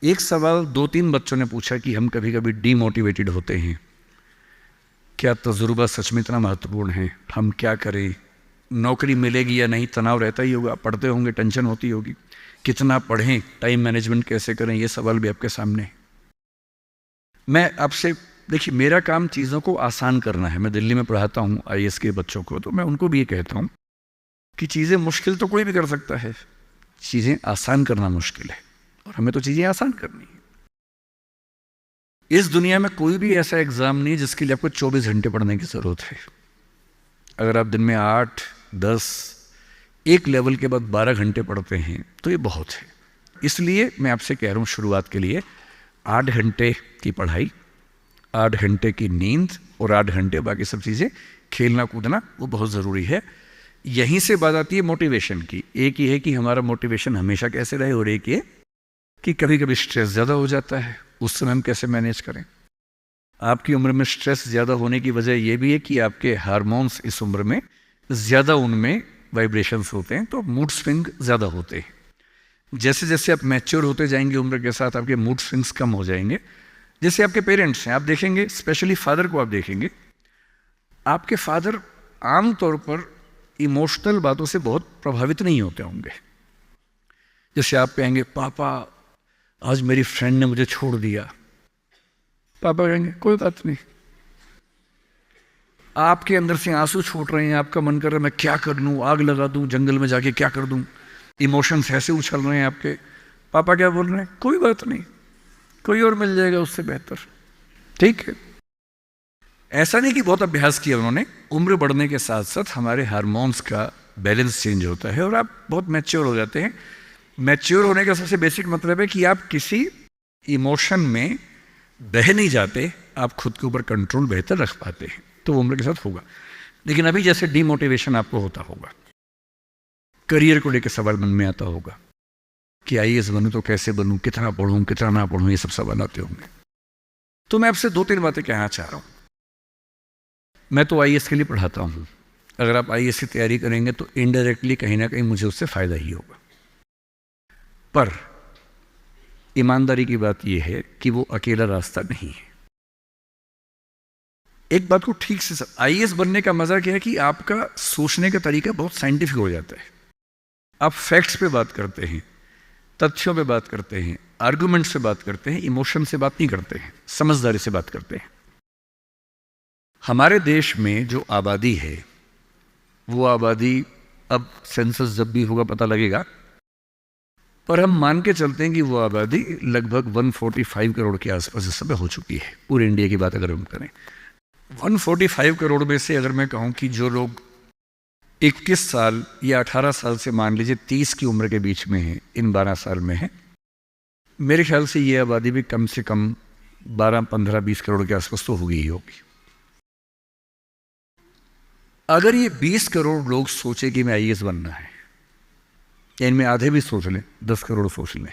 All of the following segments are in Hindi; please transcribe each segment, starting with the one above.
एक सवाल 2-3 बच्चों ने पूछा कि हम कभी कभी डीमोटिवेटेड होते हैं, क्या तजुर्बा सच में इतना महत्वपूर्ण है, हम क्या करें, नौकरी मिलेगी या नहीं, तनाव रहता ही होगा, पढ़ते होंगे, टेंशन होती होगी, कितना पढ़ें, टाइम मैनेजमेंट कैसे करें, ये सवाल भी आपके सामने है। मैं आपसे, देखिए मेरा काम चीज़ों को आसान करना है। मैं दिल्ली में पढ़ाता हूँ आईएएस के बच्चों को, तो मैं उनको भी ये कहता हूँ कि चीज़ें मुश्किल तो कोई भी कर सकता है, चीज़ें आसान करना मुश्किल है, और हमें तो चीज़ें आसान करनी है। इस दुनिया में कोई भी ऐसा एग्ज़ाम नहीं जिसके लिए आपको 24 घंटे पढ़ने की ज़रूरत है। अगर आप दिन में 8, 10, एक लेवल के बाद 12 घंटे पढ़ते हैं तो ये बहुत है। इसलिए मैं आपसे कह रहा हूँ, शुरुआत के लिए 8 घंटे की पढ़ाई, 8 घंटे की नींद और 8 घंटे बाकी सब चीज़ें, खेलना कूदना, वो बहुत ज़रूरी है। यहीं से बात आती है मोटिवेशन की। एक ये है कि हमारा मोटिवेशन हमेशा कैसे रहे, और एक ये कि कभी कभी स्ट्रेस ज़्यादा हो जाता है, उस समय हम कैसे मैनेज करें। आपकी उम्र में स्ट्रेस ज़्यादा होने की वजह यह भी है कि आपके हार्मोन्स इस उम्र में ज़्यादा, उनमें वाइब्रेशंस होते हैं, तो मूड स्विंग ज़्यादा होते हैं। जैसे जैसे आप मैच्योर होते जाएंगे उम्र के साथ, आपके मूड स्विंग्स कम हो जाएंगे। जैसे आपके पेरेंट्स हैं, आप देखेंगे, स्पेशली फादर को आप देखेंगे, आपके फादर आमतौर पर इमोशनल बातों से बहुत प्रभावित नहीं होते होंगे। जैसे आप कहेंगे, पापा आज मेरी फ्रेंड ने मुझे छोड़ दिया, पापा कहेंगे कोई बात नहीं। आपके अंदर से आंसू छूट रहे हैं, आपका मन कर रहा है मैं क्या कर लूं, आग लगा दूं, जंगल में जाके क्या कर दूं, इमोशंस ऐसे उछल रहे हैं आपके, पापा क्या बोल रहे हैं, कोई बात नहीं, कोई और मिल जाएगा उससे बेहतर, ठीक है। ऐसा नहीं कि बहुत अभ्यास किया उन्होंने, उम्र बढ़ने के साथ साथ हमारे हार्मोन्स का बैलेंस चेंज होता है और आप बहुत मैच्योर हो जाते हैं। मैच्योर होने का सबसे बेसिक मतलब है कि आप किसी इमोशन में बह नहीं जाते, आप खुद के ऊपर कंट्रोल बेहतर रख पाते हैं, तो वो उम्र के साथ होगा। लेकिन अभी जैसे डीमोटिवेशन आपको होता होगा, करियर को लेकर सवाल मन में आता होगा कि आईएएस बनूं तो कैसे बनूं, कितना पढ़ूं, कितना ना पढ़ूं, ये सब सवाल आते होंगे। तो मैं आपसे 2-3 बातें कहना चाह रहा हूं। मैं तो आईएएस के लिए पढ़ाता हूं, अगर आप आईएएस की तैयारी करेंगे तो इनडायरेक्टली कहीं ना कहीं मुझे उससे फायदा ही होगा। पर ईमानदारी की बात यह है कि वो अकेला रास्ता नहीं है। एक बात को ठीक से, आईएएस बनने का मजा क्या है कि आपका सोचने का तरीका बहुत साइंटिफिक हो जाता है। आप फैक्ट्स पे बात करते हैं, तथ्यों पे बात करते हैं, आर्गुमेंट से बात करते हैं, इमोशन से बात नहीं करते हैं, समझदारी से बात करते हैं। हमारे देश में जो आबादी है, वो आबादी, अब सेंसस जब भी होगा पता लगेगा, पर हम मान के चलते हैं कि वो आबादी लगभग 145 करोड़ के आसपास इस समय हो चुकी है। पूरे इंडिया की बात अगर हम करें, 145 करोड़ में से अगर मैं कहूं कि जो लोग 21 साल या 18 साल से मान लीजिए 30 की उम्र के बीच में है, इन 12 साल में है, मेरे ख्याल से ये आबादी भी कम से कम 12, 15, 20 करोड़ के आसपास तो होगी ही होगी। अगर ये 20 करोड़ लोग सोचे कि मैं आईएएस बनना है, या इनमें आधे भी सोच लें, 10 करोड़ सोच लें,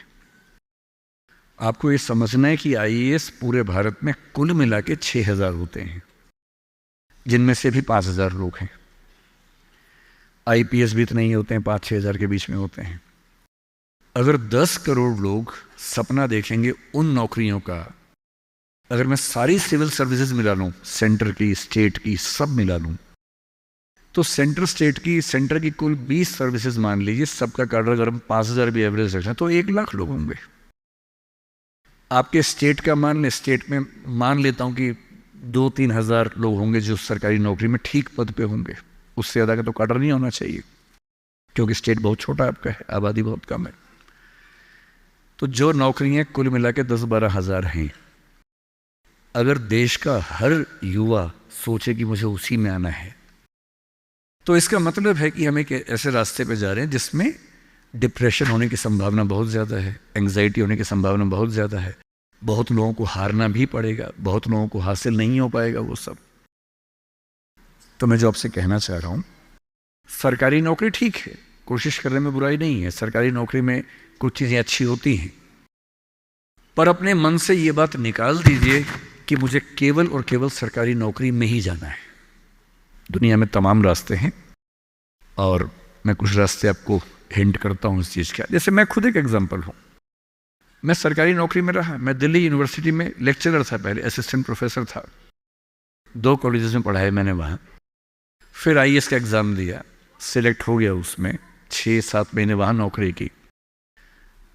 आपको ये समझना है कि आईएएस पूरे भारत में कुल मिला के 6000 होते हैं, जिनमें से भी 5000 लोग हैं। आईपीएस भी इतने ही होते हैं, 5-6 हज़ार के बीच में होते हैं। अगर 10 करोड़ लोग सपना देखेंगे उन नौकरियों का, अगर मैं सारी सिविल सर्विसेज मिला लूँ, सेंटर की, स्टेट की, सब मिला लूँ, तो सेंटर की कुल 20 सर्विसेज मान लीजिए, सबका कार्डर अगर हम 5000 भी एवरेज रखें तो 1 लाख लोग होंगे। आपके स्टेट का मान लें, स्टेट में मान लेता हूं कि 2-3 हज़ार लोग होंगे जो सरकारी नौकरी में ठीक पद पे होंगे, उससे ज़्यादा का तो कार्डर नहीं होना चाहिए, क्योंकि स्टेट बहुत छोटा आपका है, आबादी बहुत कम है। तो जो नौकरियां कुल मिला के 10-12 हज़ार हैं, अगर देश का हर युवा सोचे कि मुझे उसी में आना है, तो इसका मतलब है कि हम एक ऐसे रास्ते पे जा रहे हैं जिसमें डिप्रेशन होने की संभावना बहुत ज़्यादा है, एंग्जाइटी होने की संभावना बहुत ज़्यादा है, बहुत लोगों को हारना भी पड़ेगा, बहुत लोगों को हासिल नहीं हो पाएगा वो सब। तो मैं जो आपसे कहना चाह रहा हूँ, सरकारी नौकरी ठीक है, कोशिश करने में बुराई नहीं है, सरकारी नौकरी में कुछ चीज़ें अच्छी होती हैं, पर अपने मन से ये बात निकाल दीजिए कि मुझे केवल और केवल सरकारी नौकरी में ही जाना है। दुनिया में तमाम रास्ते हैं, और मैं कुछ रास्ते आपको हिंट करता हूँ इस चीज़ का। जैसे मैं खुद एक एग्जाम्पल हूँ, मैं सरकारी नौकरी में रहा, मैं दिल्ली यूनिवर्सिटी में लेक्चरर था, पहले असिस्टेंट प्रोफेसर था, 2 कॉलेजेस में पढ़ाए मैंने वहाँ। फिर आईएएस का एग्ज़ाम दिया, सिलेक्ट हो गया उसमें, 6-7 महीने वहाँ नौकरी की,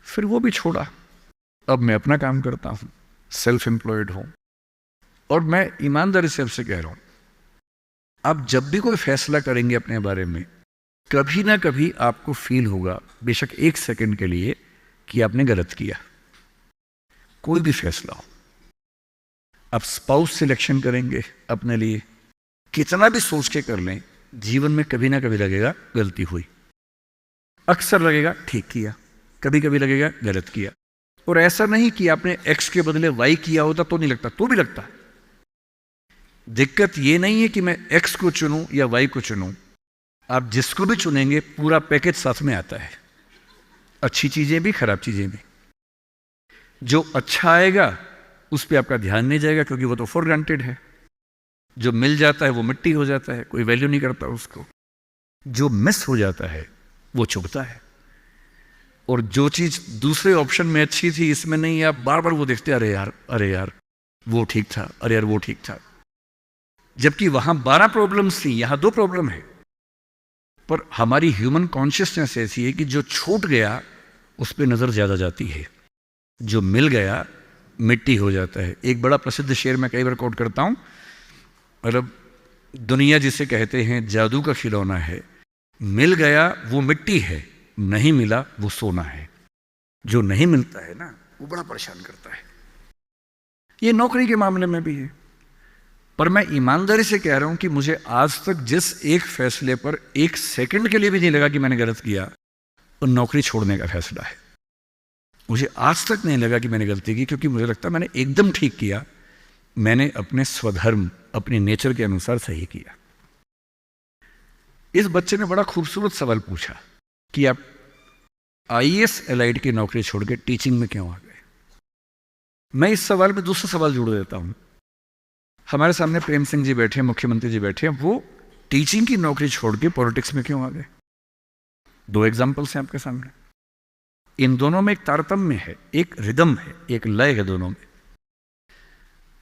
फिर वो भी छोड़ा। अब मैं अपना काम करता हूँ, सेल्फ एम्प्लॉयड हूँ। और मैं ईमानदारी से आपसे कह रहा हूँ, आप जब भी कोई फैसला करेंगे अपने बारे में, कभी ना कभी आपको फील होगा, बेशक 1 सेकंड के लिए, कि आपने गलत किया। कोई भी फैसला हो, आप स्पाउस सिलेक्शन करेंगे अपने लिए, कितना भी सोच के कर लें, जीवन में कभी ना कभी लगेगा गलती हुई। अक्सर लगेगा ठीक किया, कभी कभी लगेगा गलत किया। और ऐसा नहीं कि आपने एक्स के बदले वाई किया होता तो नहीं लगता, तो भी लगता है। दिक्कत ये नहीं है कि मैं एक्स को चुनूं या वाई को चुनूं, आप जिसको भी चुनेंगे पूरा पैकेज साथ में आता है, अच्छी चीजें भी, खराब चीजें भी। जो अच्छा आएगा उस पर आपका ध्यान नहीं जाएगा, क्योंकि वो तो फॉर ग्रांटेड है। जो मिल जाता है वो मिट्टी हो जाता है, कोई वैल्यू नहीं करता उसको। जो मिस हो जाता है वो चुभता है। और जो चीज दूसरे ऑप्शन में अच्छी थी, इसमें नहीं, आप बार बार वो देखते, अरे यार, अरे यार वो ठीक था, अरे यार वो ठीक था। जबकि वहां 12 प्रॉब्लम्स थी, यहां 2 प्रॉब्लम है। पर हमारी ह्यूमन कॉन्शियसनेस ऐसी है कि जो छूट गया उस पर नजर ज्यादा जाती है, जो मिल गया मिट्टी हो जाता है। एक बड़ा प्रसिद्ध शेर मैं कई बार कोट करता हूं, मतलब दुनिया जिसे कहते हैं जादू का खिलौना है, मिल गया वो मिट्टी है, नहीं मिला वो सोना है। जो नहीं मिलता है ना, वो बड़ा परेशान करता है। ये नौकरी के मामले में भी है। पर मैं ईमानदारी से कह रहा हूं कि मुझे आज तक जिस एक फैसले पर 1 सेकंड के लिए भी नहीं लगा कि मैंने गलत किया, वो नौकरी छोड़ने का फैसला है। मुझे आज तक नहीं लगा कि मैंने गलती की, क्योंकि मुझे लगता है मैंने एकदम ठीक किया। मैंने अपने स्वधर्म, अपने नेचर के अनुसार सही किया। इस बच्चे ने बड़ा खूबसूरत सवाल पूछा कि आप आईएएस एलाइड की नौकरी छोड़ के टीचिंग में क्यों आ गए। मैं इस सवाल में दूसरा सवाल जोड़ देता हूं। हमारे सामने प्रेम सिंह जी बैठे हैं, मुख्यमंत्री जी बैठे हैं, वो टीचिंग की नौकरी छोड़ के पॉलिटिक्स में क्यों आ गए। 2 एग्जाम्पल्स हैं आपके सामने। इन दोनों में एक तारतम्य है, एक रिदम है, एक लय है दोनों में।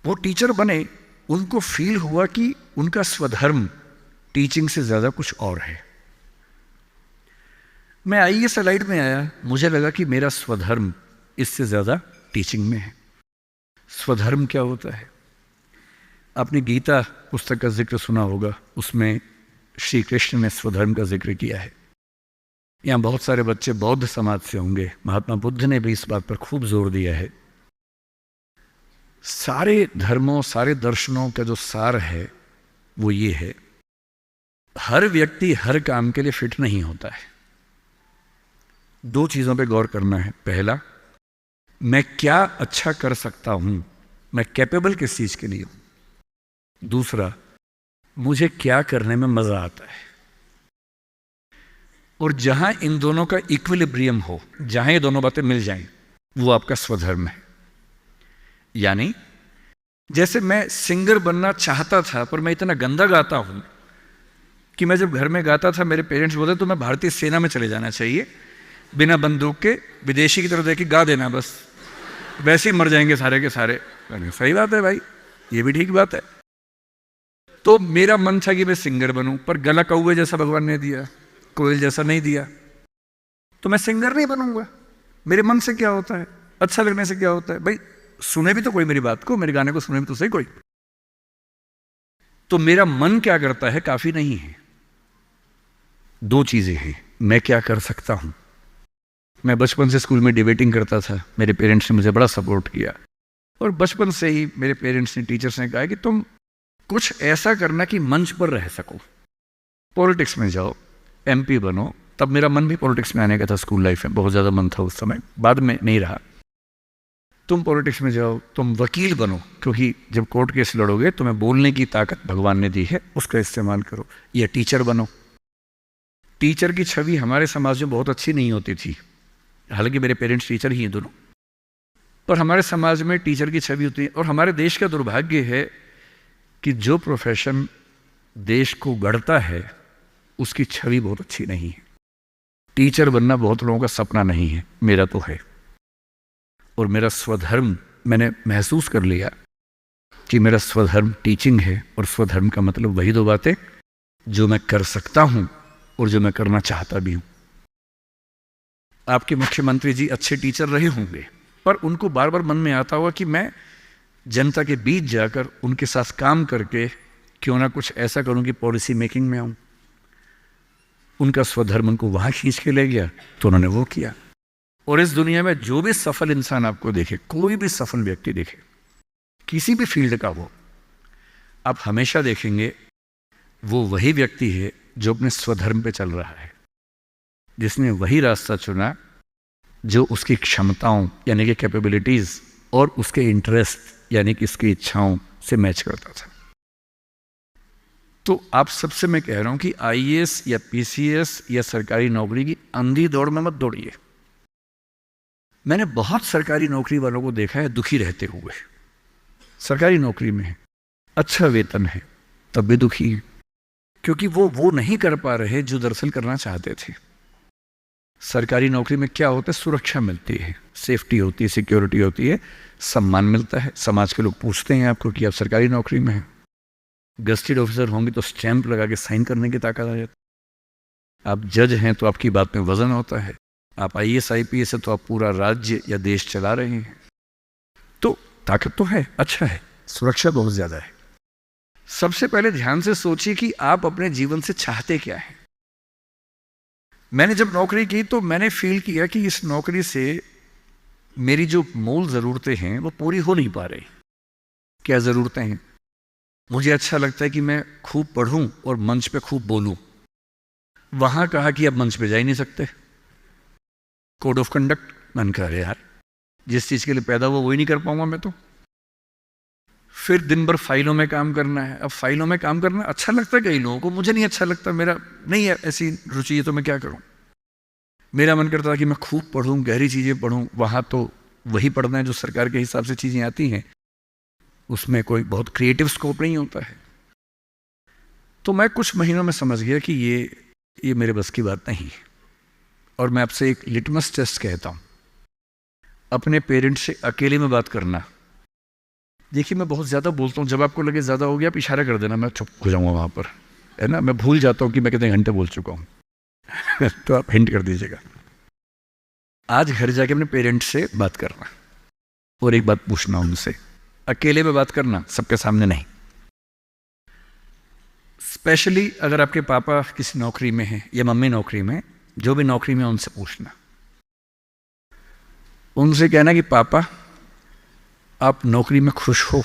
वो टीचर बने, उनको फील हुआ कि उनका स्वधर्म टीचिंग से ज्यादा कुछ और है। मैं आईएएस एलाइड में आया, मुझे लगा कि मेरा स्वधर्म इससे ज्यादा टीचिंग में है। स्वधर्म क्या होता है? आपने गीता पुस्तक का जिक्र सुना होगा, उसमें श्री कृष्ण ने स्वधर्म का जिक्र किया है। यहाँ बहुत सारे बच्चे बौद्ध समाज से होंगे, महात्मा बुद्ध ने भी इस बात पर खूब जोर दिया है। सारे धर्मों, सारे दर्शनों का जो सार है वो ये है, हर व्यक्ति हर काम के लिए फिट नहीं होता है। 2 चीजों पे गौर करना है। पहला, मैं क्या अच्छा कर सकता हूं, मैं कैपेबल किस चीज के लिए हूं। दूसरा, मुझे क्या करने में मजा आता है। और जहां इन दोनों का इक्विलिब्रियम हो, जहां ये दोनों बातें मिल जाएं, वो आपका स्वधर्म है। यानी जैसे मैं सिंगर बनना चाहता था, पर मैं इतना गंदा गाता हूं कि मैं जब घर में गाता था, मेरे पेरेंट्स बोलते तो मैं भारतीय सेना में चले जाना चाहिए, बिना बंदूक के विदेशी की तरह देख गा देना, बस वैसे ही मर जाएंगे सारे के सारे। सही बात है भाई, ये भी ठीक बात है। तो मेरा मन था कि मैं सिंगर बनूं, पर गला कौवे जैसा भगवान ने दिया, कोयल जैसा नहीं दिया, तो मैं सिंगर नहीं बनूंगा। मेरे मन से क्या होता है, अच्छा लगने से क्या होता है भाई, सुने भी तो कोई मेरी बात को, मेरे गाने को सुने भी तो सही कोई। तो मेरा मन क्या करता है काफी नहीं है। 2 चीजें हैं, मैं क्या कर सकता हूं। मैं बचपन से स्कूल में डिबेटिंग करता था, मेरे पेरेंट्स ने मुझे बड़ा सपोर्ट किया, और बचपन से ही मेरे पेरेंट्स ने, टीचर्स ने कहा कि तुम कुछ ऐसा करना कि मंच पर रह सको, पॉलिटिक्स में जाओ, एमपी बनो। तब मेरा मन भी पॉलिटिक्स में आने का था, स्कूल लाइफ में बहुत ज़्यादा मन था उस समय, बाद में नहीं रहा। तुम पॉलिटिक्स में जाओ, तुम वकील बनो, क्योंकि जब कोर्ट केस लड़ोगे तुम्हें बोलने की ताकत भगवान ने दी है, उसका इस्तेमाल करो। या टीचर बनो। टीचर की छवि हमारे समाज में बहुत अच्छी नहीं होती थी, हालांकि मेरे पेरेंट्स टीचर ही हैं दोनों, पर हमारे समाज में टीचर की छवि होती है। और हमारे देश का दुर्भाग्य है कि जो प्रोफेशन देश को गढ़ता है उसकी छवि बहुत अच्छी नहीं है। टीचर बनना बहुत लोगों का सपना नहीं है, मेरा तो है। और मेरा स्वधर्म मैंने महसूस कर लिया कि मेरा स्वधर्म टीचिंग है, और स्वधर्म का मतलब वही दो बातें जो मैं कर सकता हूं और जो मैं करना चाहता भी हूं। आपके मुख्यमंत्री जी अच्छे टीचर रहे होंगे, पर उनको बार बार मन में आता होगा कि मैं जनता के बीच जाकर उनके साथ काम करके क्यों ना कुछ ऐसा करूं कि पॉलिसी मेकिंग में आऊं। उनका स्वधर्म उनको वहां खींच के ले गया, तो उन्होंने वो किया। और इस दुनिया में जो भी सफल इंसान आपको देखे, कोई भी सफल व्यक्ति देखे, किसी भी फील्ड का वो, आप हमेशा देखेंगे वो वही व्यक्ति है जो अपने स्वधर्म पे चल रहा है, जिसने वही रास्ता चुना जो उसकी क्षमताओं यानी कि कैपेबिलिटीज और उसके इंटरेस्ट यानी कि उसकी इच्छाओं से मैच करता था। तो आप सबसे मैं कह रहा हूं कि आईएएस या पीसीएस या सरकारी नौकरी की अंधी दौड़ में मत दौड़िए। मैंने बहुत सरकारी नौकरी वालों को देखा है दुखी रहते हुए। सरकारी नौकरी में है, अच्छा वेतन है, तब भी दुखी है, क्योंकि वो नहीं कर पा रहे जो दरअसल करना चाहते थे। सरकारी नौकरी में क्या होता है? सुरक्षा मिलती है, सेफ्टी होती है, सिक्योरिटी होती है, सम्मान मिलता है, समाज के लोग पूछते हैं आपको कि आप सरकारी नौकरी में हैं। गस्टेड ऑफिसर होंगे तो स्टैंप लगा के साइन करने की ताकत आ जाती है। आप जज हैं तो आपकी बात में वजन होता है। आप आईएएस आईपीएस है तो आप पूरा राज्य या देश चला रहे हैं। तो ताकत तो है, अच्छा है, सुरक्षा बहुत ज्यादा है। सबसे पहले ध्यान से सोचिए कि आप अपने जीवन से चाहते क्या हैं। मैंने जब नौकरी की तो मैंने फील किया कि इस नौकरी से मेरी जो मूल ज़रूरतें हैं वो पूरी हो नहीं पा रही। क्या ज़रूरतें हैं? मुझे अच्छा लगता है कि मैं खूब पढ़ूं और मंच पे खूब बोलूं। वहां कहा कि अब मंच पे जा ही नहीं सकते, कोड ऑफ कंडक्ट। मन कर रहे यार, जिस चीज़ के लिए पैदा हुआ वही नहीं कर पाऊंगा मैं तो। फिर दिन भर फाइलों में काम करना है। अब फाइलों में काम करना अच्छा लगता है कई लोगों को, मुझे नहीं अच्छा लगता, मेरा नहीं है ऐसी रुचि है, तो मैं क्या करूं। मेरा मन करता था कि मैं खूब पढ़ूं, गहरी चीज़ें पढ़ूं। वहां तो वही पढ़ना है जो सरकार के हिसाब से चीज़ें आती हैं, उसमें कोई बहुत क्रिएटिव स्कोप नहीं होता है। तो मैं कुछ महीनों में समझ गया कि ये मेरे बस की बात नहीं है। और मैं आपसे एक लिटमस टेस्ट कहता हूं, अपने पेरेंट्स से अकेले में बात करना। देखिए मैं बहुत ज़्यादा बोलता हूँ, जब आपको लगे ज़्यादा हो गया आप इशारा कर देना, मैं चुप हो जाऊँगा वहाँ पर, है ना। मैं भूल जाता हूँ कि मैं कितने घंटे बोल चुका हूँ तो आप हिंट कर दीजिएगा। आज घर जाके अपने पेरेंट्स से बात करना और एक बात पूछना उनसे, अकेले में बात करना, सबके सामने नहीं। स्पेशली अगर आपके पापा किसी नौकरी में हैं या मम्मी नौकरी में, जो भी नौकरी में, उनसे पूछना। उनसे कहना कि पापा आप नौकरी में खुश हो,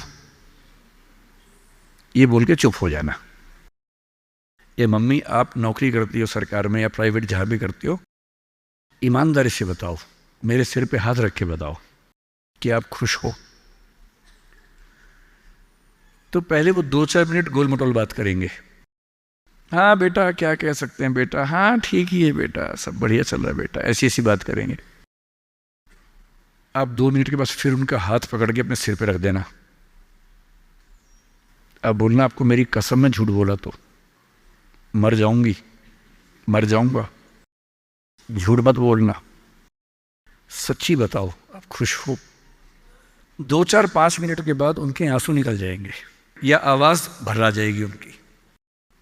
ये बोल के चुप हो जाना। ये मम्मी आप नौकरी करती हो सरकार में या प्राइवेट जहां भी करती हो, ईमानदारी से बताओ, मेरे सिर पे हाथ रख के बताओ कि आप खुश हो। तो पहले वो 2-4 मिनट गोल मटोल बात करेंगे। हाँ बेटा क्या कह सकते हैं बेटा, हाँ ठीक ही है बेटा, सब बढ़िया चल रहा है बेटा, ऐसी ऐसी बात करेंगे। आप 2 मिनट के बाद फिर उनका हाथ पकड़ के अपने सिर पे रख देना। अब बोलना आपको मेरी कसम में झूठ बोला तो मर जाऊंगी, मर जाऊंगा। झूठ मत बोलना, सच्ची बताओ आप खुश हो। 2-4-5 मिनट के बाद उनके आंसू निकल जाएंगे या आवाज भर्रा जाएगी उनकी।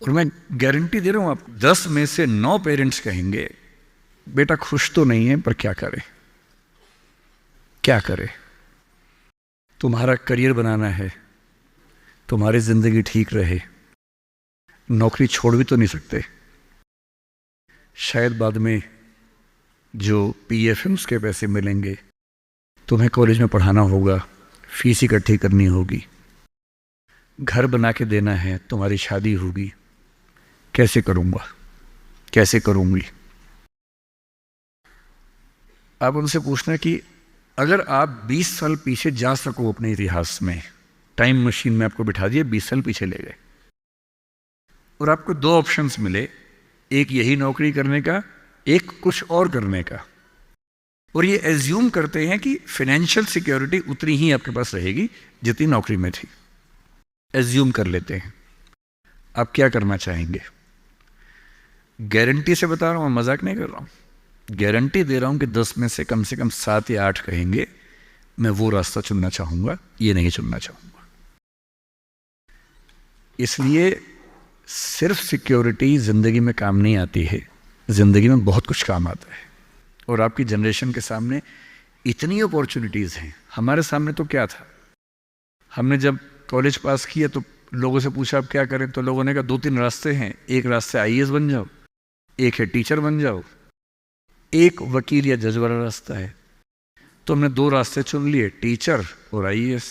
और मैं गारंटी दे रहा हूं आपको, 10 में से 9 पेरेंट्स कहेंगे बेटा खुश तो नहीं है पर क्या करें, क्या करें। तुम्हारा करियर बनाना है, तुम्हारी जिंदगी ठीक रहे, नौकरी छोड़ भी तो नहीं सकते। शायद बाद में जो पीएफ है उसके पैसे मिलेंगे, तुम्हें कॉलेज में पढ़ाना होगा, फीस इकट्ठी करनी होगी, घर बना के देना है, तुम्हारी शादी होगी, कैसे करूंगा, कैसे करूंगी। आप उनसे पूछना कि अगर आप 20 साल पीछे जा सको अपने इतिहास में, टाइम मशीन में आपको बिठा दिए, 20 साल पीछे ले गए और आपको 2 ऑप्शंस मिले, एक यही नौकरी करने का, एक कुछ और करने का, और ये एज्यूम करते हैं कि फाइनेंशियल सिक्योरिटी उतनी ही आपके पास रहेगी जितनी नौकरी में थी, एज्यूम कर लेते हैं। आप क्या करना चाहेंगे? गारंटी से बता रहा हूं, मजाक नहीं कर रहा हूं, गारंटी दे रहा हूं कि 10 में से कम 7 या 8 कहेंगे मैं वो रास्ता चुनना चाहूँगा, ये नहीं चुनना चाहूँगा। इसलिए सिर्फ सिक्योरिटी ज़िंदगी में काम नहीं आती है, ज़िंदगी में बहुत कुछ काम आता है। और आपकी जनरेशन के सामने इतनी अपॉर्चुनिटीज़ हैं। हमारे सामने तो क्या था, हमने जब कॉलेज पास किया तो लोगों से पूछा आप क्या करें, तो लोगों ने कहा 2-3 रास्ते हैं, एक रास्ते IAS बन जाओ, एक है टीचर बन जाओ, एक वकील या जज वाला रास्ता है। तो हमने 2 रास्ते चुन लिए, टीचर और IAS।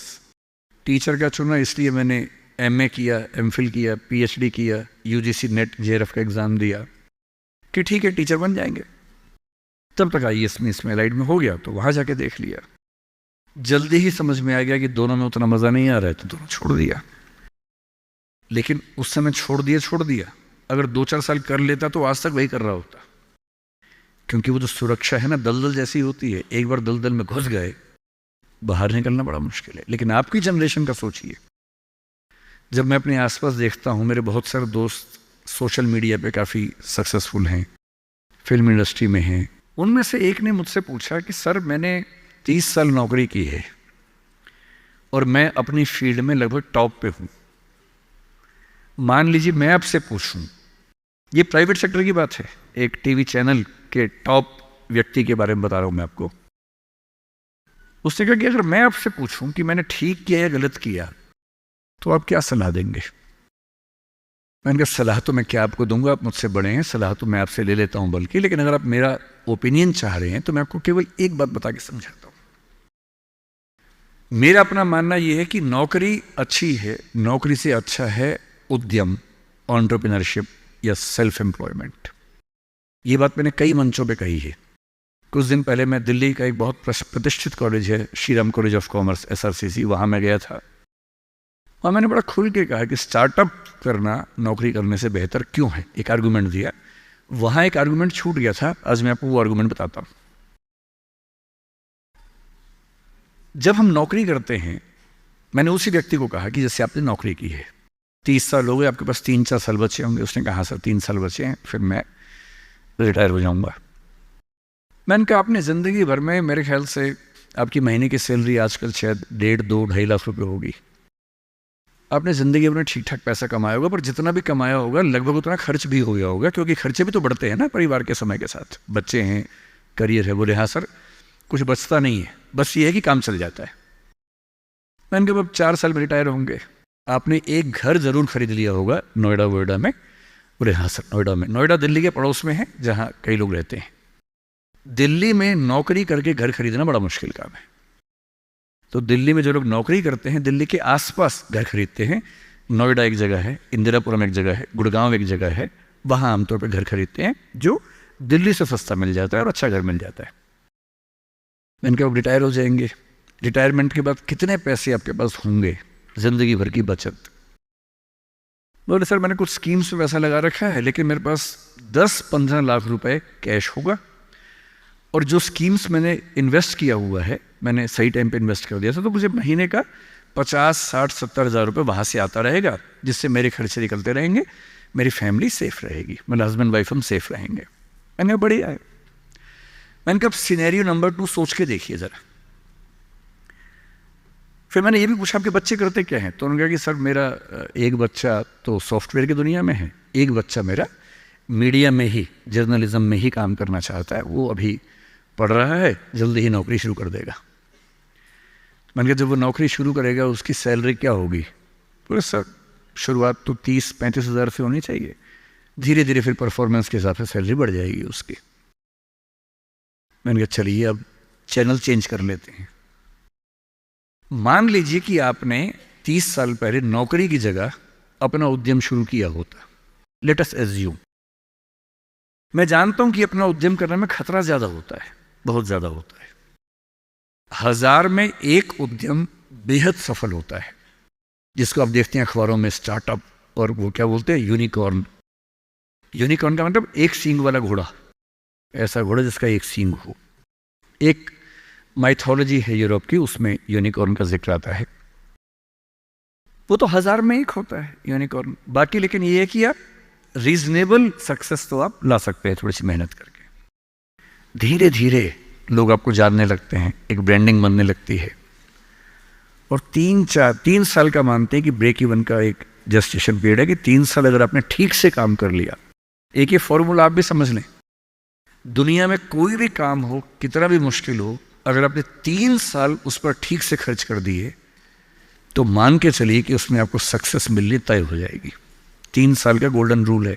टीचर का चुना इसलिए मैंने MA किया, MPhil किया, PhD किया, UGC नेट JRF का एग्ज़ाम दिया कि ठीक है टीचर बन जाएंगे। तब तक IAS में इसमें लाइट में हो गया तो वहाँ जाके देख लिया। जल्दी ही समझ में आ गया कि दोनों में उतना मज़ा नहीं आ रहा है तो दोनों छोड़ दिया। लेकिन उस समय छोड़ दिया। अगर 2-4 साल कर लेता तो आज तक वही कर रहा होता, क्योंकि वो जो सुरक्षा है ना, दलदल जैसी होती है, एक बार दलदल में घुस गए बाहर निकलना बड़ा मुश्किल है। लेकिन आपकी जनरेशन का सोचिए, जब मैं अपने आसपास देखता हूँ, मेरे बहुत सारे दोस्त सोशल मीडिया पे काफ़ी सक्सेसफुल हैं, फिल्म इंडस्ट्री में हैं। उनमें से एक ने मुझसे पूछा कि सर मैंने 30 साल नौकरी की है और मैं अपनी फील्ड में लगभग टॉप पे हूँ। मान लीजिए मैं आपसे पूछूं, ये प्राइवेट सेक्टर की बात है, एक टीवी चैनल के टॉप व्यक्ति के बारे में बता रहा हूं मैं आपको। उसने कहा कि अगर मैं आपसे पूछूं कि मैंने ठीक किया या गलत किया तो आप क्या सलाह देंगे। मैंने कहा सलाह तो मैं क्या आपको दूंगा, आप मुझसे बड़े हैं, सलाह तो मैं आपसे ले लेता हूं बल्कि, लेकिन अगर आप मेरा ओपिनियन चाह रहे हैं तो मैं आपको केवल एक बात बता के समझाता हूं। मेरा अपना मानना यह है कि नौकरी अच्छी है, नौकरी से अच्छा है उद्यम, एंटरप्रेन्योरशिप या सेल्फ एम्प्लॉयमेंट। ये बात मैंने कई मंचों पे कही है। कुछ दिन पहले मैं दिल्ली का एक बहुत प्रतिष्ठित कॉलेज है, Shriram college of commerce SRCC, वहाँ मैं गया था और मैंने बड़ा खुल के कहा कि स्टार्टअप करना नौकरी करने से बेहतर क्यों है। एक आर्गूमेंट दिया, वहाँ एक आर्गूमेंट छूट गया था, आज मैं आपको वो आर्गूमेंट बताता हूँ। जब हम नौकरी करते हैं, मैंने उसी व्यक्ति को कहा कि जैसे आपने नौकरी की है, 30 साल हो गए, आपके पास 3-4 साल बचे होंगे। उसने कहा सर 3 साल बचे हैं, फिर मैं रिटायर हो जाऊंगा। मैंने कहा आपने ज़िंदगी भर में, मेरे ख्याल से आपकी महीने की सैलरी आजकल शायद 1.5-2-2.5 लाख रुपए होगी। आपने ज़िंदगी भर ठीक ठाक पैसा कमाया होगा, पर जितना भी कमाया होगा लगभग उतना खर्च भी हो गया होगा, क्योंकि खर्चे भी तो बढ़ते हैं ना परिवार के समय के साथ। बच्चे हैं, करियर है। बोले हाँ सर, कुछ बचता नहीं है, बस ये है कि काम चल जाता है। मैंने कहा अब 4 साल में रिटायर होंगे, आपने एक घर जरूर खरीद लिया होगा नोएडा वोएडा में। बोले हाँ सर नोएडा में। नोएडा दिल्ली के पड़ोस में है जहाँ कई लोग रहते हैं। दिल्ली में नौकरी करके घर खरीदना बड़ा मुश्किल काम है। तो दिल्ली में जो लोग नौकरी करते हैं, दिल्ली के आसपास घर खरीदते हैं। नोएडा एक जगह है, इंदिरापुरम एक जगह है, गुड़गांव एक जगह है, वहाँ आमतौर पर घर खरीदते हैं जो दिल्ली से सस्ता मिल जाता है और अच्छा घर मिल जाता है। मैंने कहा रिटायर हो जाएंगे, रिटायरमेंट के बाद कितने पैसे आपके पास होंगे, जिंदगी भर की बचत। बोले सर मैंने कुछ स्कीम्स में पैसा लगा रखा है, लेकिन मेरे पास 10-15 लाख रुपए कैश होगा, और जो स्कीम्स मैंने इन्वेस्ट किया हुआ है, मैंने सही टाइम पे इन्वेस्ट कर दिया था, तो मुझे महीने का 50-60-70 हज़ार रुपये वहाँ से आता रहेगा, जिससे मेरे खर्चे निकलते रहेंगे, मेरी फैमिली सेफ रहेगी, मेरे हस्बैंड वाइफ हम सेफ रहेंगे। मैंने बढ़िया है। मैंने कहा सिनेरियो नंबर 2 सोच के देखिए ज़रा। फिर मैंने ये भी पूछा आपके बच्चे करते क्या हैं, तो उन्होंने कहा कि सर मेरा एक बच्चा तो सॉफ्टवेयर की दुनिया में है, एक बच्चा मेरा मीडिया में ही, जर्नलिज्म में ही काम करना चाहता है, वो अभी पढ़ रहा है, जल्दी ही नौकरी शुरू कर देगा। मैंने कहा जब वो नौकरी शुरू करेगा उसकी सैलरी क्या होगी। बोले सर शुरुआत तो 30-35 हज़ार से होनी चाहिए, धीरे धीरे फिर परफॉर्मेंस के हिसाब से सैलरी बढ़ जाएगी उसकी। मैंने कहा चलिए अब चैनल चेंज कर लेते हैं। मान लीजिए कि आपने 30 साल पहले नौकरी की जगह अपना उद्यम शुरू किया होता। लेट अस एज्यूम, मैं जानता हूं कि अपना उद्यम करने में खतरा ज्यादा होता है, बहुत ज्यादा होता है। 1000 में एक उद्यम बेहद सफल होता है, जिसको आप देखते हैं अखबारों में, स्टार्टअप, और वो क्या बोलते हैं, यूनिकॉर्न। यूनिकॉर्न का मतलब एक सींग वाला घोड़ा, ऐसा घोड़ा जिसका एक सींग हो। एक माइथोलॉजी है यूरोप की, उसमें यूनिकॉर्न का जिक्र आता है। वो तो 1000 में एक होता है यूनिकॉर्न। बाकी लेकिन ये है कि आप रीजनेबल सक्सेस तो आप ला सकते हैं थोड़ी सी मेहनत करके। धीरे धीरे लोग आपको जानने लगते हैं, एक ब्रांडिंग बनने लगती है। और 3 साल का मानते हैं कि ब्रेक इवन का एक जस्टेशन पीरियड है, कि 3 साल अगर आपने ठीक से काम कर लिया, एक ये फॉर्मूला आप भी समझ लें, दुनिया में कोई भी काम हो, कितना भी मुश्किल हो, अगर आपने 3 साल उस पर ठीक से खर्च कर दिए तो मान के चलिए कि उसमें आपको सक्सेस मिलनी तय हो जाएगी। 3 साल का गोल्डन रूल है।